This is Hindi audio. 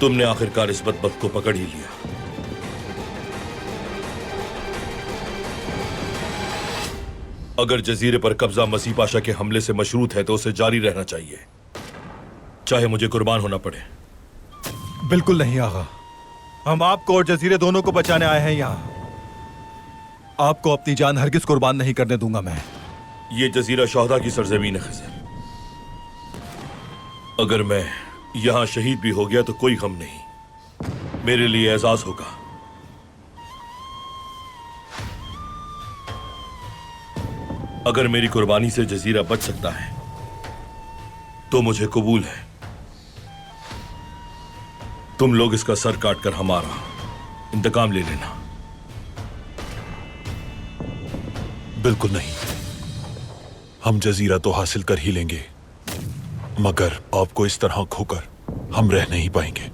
तुमने आखिरकार इस बदबख्त को पकड़ ही लिया। अगर जजीरे पर कब्जा मसीह पाशा के हमले से मशरूत है तो उसे जारी रहना चाहिए, चाहे मुझे कुर्बान होना पड़े। बिल्कुल नहीं आगा, हम आपको और जजीरे दोनों को बचाने आए हैं यहाँ। आपको अपनी जान हरगिज कुर्बान नहीं करने दूंगा मैं। ये जजीरा शोहदा की सरजमीन है खिज़र। अगर मैं यहां शहीद भी हो गया तो कोई गम नहीं, मेरे लिए एजाज होगा। अगर मेरी कुर्बानी से जजीरा बच सकता है तो मुझे कबूल है। तुम लोग इसका सर काटकर हमारा इंतकाम ले लेना। बिल्कुल नहीं, हम जजीरा तो हासिल कर ही लेंगे, मगर आपको इस तरह खोकर हम रह नहीं पाएंगे।